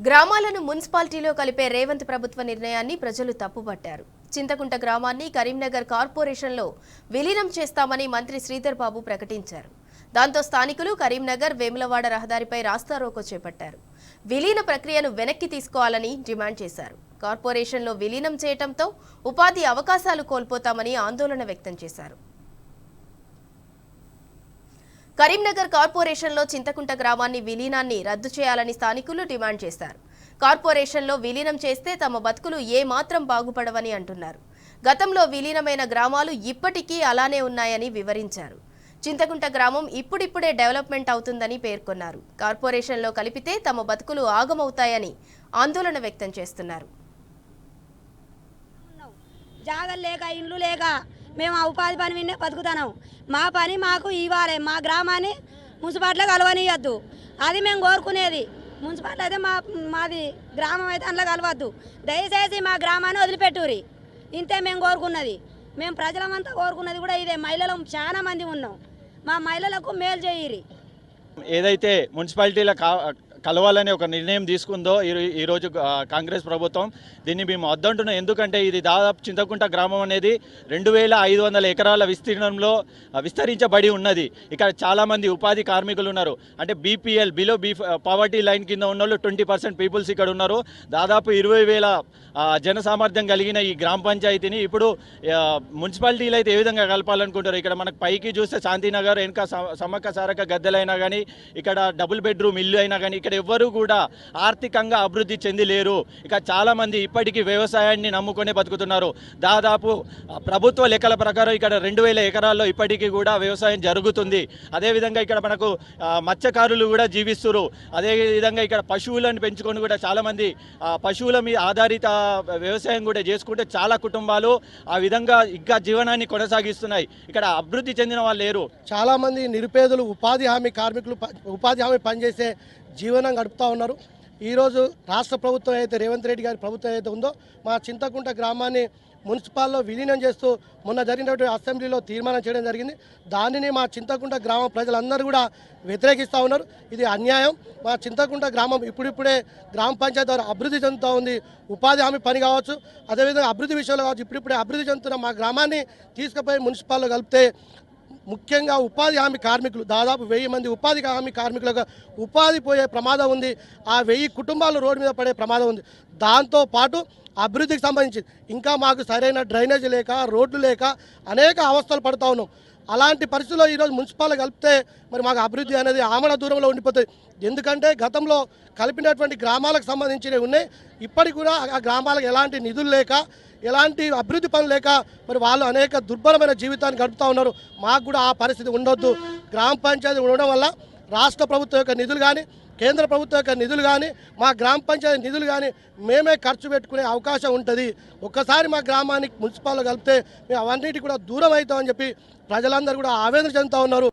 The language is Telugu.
గ్రామాలను మున్సిపాలిటీలో కలిపే రేవంత్ ప్రభుత్వ నిర్ణయాన్ని ప్రజలు తప్పుపట్టారు. చింతకుంట గ్రామాన్ని కరీంనగర్ కార్పొరేషన్లో విలీనం చేస్తామని మంత్రి శ్రీధర్ బాబు ప్రకటించారు. దాంతో స్థానికులు కరీంనగర్ వేములవాడ రహదారిపై రాస్తారోకో చేపట్టారు. విలీన ప్రక్రియను వెనక్కి తీసుకోవాలని డిమాండ్ చేశారు. కార్పొరేషన్లో విలీనం చేయడంతో ఉపాధి అవకాశాలు కోల్పోతామని ఆందోళన వ్యక్తం చేశారు. కరీంనగర్ కార్పొరేషన్లో చింతకుంట గ్రామాన్ని విలీనాన్ని రద్దు చేయాలని స్థానికులు డిమాండ్ చేశారు. కార్పొరేషన్లో విలీనం చేస్తే తమ బతుకులు ఏమాత్రం బాగుపడవని అంటున్నారు. గతంలో విలీనమైన గ్రామాలు ఇప్పటికీ అలానే ఉన్నాయని వివరించారు. చింతకుంట గ్రామం ఇప్పుడిప్పుడే డెవలప్మెంట్ అవుతుందని పేర్కొన్నారు. కార్పొరేషన్లో కలిపితే తమ బతుకులు ఆగమవుతాయని ఆందోళన వ్యక్తం చేస్తున్నారు. జాగలు లేక ఇండ్లు లేక మేము ఆ ఉపాధి పని విన్నే బతుకుతున్నాం. మా పని మాకు ఇవ్వాలి. మా గ్రామాన్ని మున్సిపాలిటీలో కలవనియద్దు. అది మేము కోరుకునేది. మున్సిపాలిటీ అయితే మాది గ్రామం అయితే అందులో కలవద్దు. దయచేసి మా గ్రామాన్ని వదిలిపెట్టుర్రి. ఇంతే మేము కోరుకున్నది. మేము ప్రజలమంతా కోరుకున్నది కూడా ఇదే. మహిళలు చాలా మంది ఉన్నాం. మా మహిళలకు మేలు చేయిరి. ఏదైతే మున్సిపాలిటీల కలవాలని ఒక నిర్ణయం తీసుకుందో ఈరోజు కాంగ్రెస్ ప్రభుత్వం, దీన్ని మేము వద్దంటున్నాం. ఎందుకంటే ఇది దాదాపు చింతకుంట గ్రామం అనేది 2500 ఎకరాల విస్తీర్ణంలో విస్తరించబడి ఉన్నది. ఇక్కడ చాలామంది ఉపాధి కార్మికులు ఉన్నారు. అంటే బీపీఎల్ బిలో పావర్టీ లైన్ కింద ఉన్న వాళ్ళు 20% పీపుల్స్ ఇక్కడ ఉన్నారు. దాదాపు 20,000 జన సామర్థ్యం కలిగిన ఈ గ్రామ పంచాయతీని ఇప్పుడు మున్సిపాలిటీలు అయితే ఏ విధంగా కలపాలనుకుంటారు. ఇక్కడ మనకు పైకి చూస్తే శాంతినగర్ వెనుక సమ్మక్క సారక్క గద్దెలైనా కానీ, ఇక్కడ డబుల్ బెడ్రూమ్ ఇల్లు అయినా కానీ, ఇక్కడ ఎవ్వరూ కూడా ఆర్థికంగా అభివృద్ధి చెంది లేరు. ఇక చాలామంది ఇప్పటికీ వ్యవసాయాన్ని నమ్ముకునే బతుకుతున్నారు. దాదాపు ప్రభుత్వ లెక్కల ప్రకారం ఇక్కడ 2,000 ఎకరాల్లో ఇప్పటికీ కూడా వ్యవసాయం జరుగుతుంది. అదేవిధంగా ఇక్కడ మనకు మత్స్యకారులు కూడా జీవిస్తున్నారు. అదేవిధంగా ఇక్కడ పశువులను పెంచుకొని కూడా చాలామంది పశువుల మీద ఆధారిత వ్యవసాయం కూడా చేసుకుంటే చాలా కుటుంబాలు ఆ విధంగా ఇంకా జీవనాన్ని కొనసాగిస్తున్నాయి. ఇక్కడ అభివృద్ధి చెందిన వాళ్ళు లేరు. చాలామంది నిరుపేదలు ఉపాధి హామీ కార్మికులు ఉపాధి హామీ పనిచేసే జీవనం గడుపుతూ ఉన్నారు. ఈరోజు రాష్ట్ర ప్రభుత్వం అయితే రేవంత్ రెడ్డి గారి ప్రభుత్వం అయితే ఉందో మా చింతకుంట గ్రామాన్ని మున్సిపాల్లో విలీనం చేస్తూ మొన్న జరిగినటువంటి అసెంబ్లీలో తీర్మానం చేయడం జరిగింది. దానిని మా చింతకుంట గ్రామ ప్రజలందరూ కూడా వ్యతిరేకిస్తూ ఉన్నారు. ఇది అన్యాయం. మా చింతకుంట గ్రామం ఇప్పుడిప్పుడే గ్రామ పంచాయతీ ద్వారా అభివృద్ధి చెందుతూ ఉంది. ఉపాధి హామీ పని కావచ్చు, అదేవిధంగా అభివృద్ధి విషయంలో కావచ్చు, ఇప్పుడిప్పుడే అభివృద్ధి చెందుతున్న మా గ్రామాన్ని తీసుకుపోయి మున్సిపాల్లో కలిపితే ముఖ్యంగా ఉపాధి హామీ కార్మికులు దాదాపు 1000 మంది ఉపాధి హామీ కార్మికులకు ఉపాధి పోయే ప్రమాదం ఉంది. ఆ 1000 కుటుంబాలు రోడ్డు మీద పడే ప్రమాదం ఉంది. దాంతోపాటు అభివృద్ధికి సంబంధించి ఇంకా మాకు సరైన డ్రైనేజీ లేక, రోడ్లు లేక అనేక అవస్థలు పడుతూ ఉన్నాం. అలాంటి పరిస్థితుల్లో ఈరోజు మున్సిపాల్ కలిపితే మరి మాకు అభివృద్ధి అనేది ఆమడ దూరంలో ఉండిపోతుంది. ఎందుకంటే గతంలో కలిపినటువంటి గ్రామాలకు సంబంధించినవి ఉన్నాయి. ఇప్పటికి కూడా ఆ గ్రామాలకు ఎలాంటి నిధులు లేక, ఎలాంటి అభివృద్ధి పనులు లేక మరి వాళ్ళు అనేక దుర్భరమైన జీవితాన్ని గడుపుతూ ఉన్నారు. మాకు కూడా ఆ పరిస్థితి ఉండొద్దు. గ్రామ పంచాయతీ ఉండడం వల్ల రాష్ట్ర ప్రభుత్వం యొక్క నిధులు కానీ, కేంద్ర ప్రభుత్వం యొక్క నిధులు కానీ, మా గ్రామ పంచాయతీ నిధులు కానీ మేమే ఖర్చు పెట్టుకునే అవకాశం ఉంటుంది. ఒక్కసారి మా గ్రామానికి మున్సిపాల్లో కలిపితే మేము అవన్నిటి కూడా దూరం అవుతామని చెప్పి ప్రజలందరూ కూడా ఆవేదన చెందుతూ ఉన్నారు.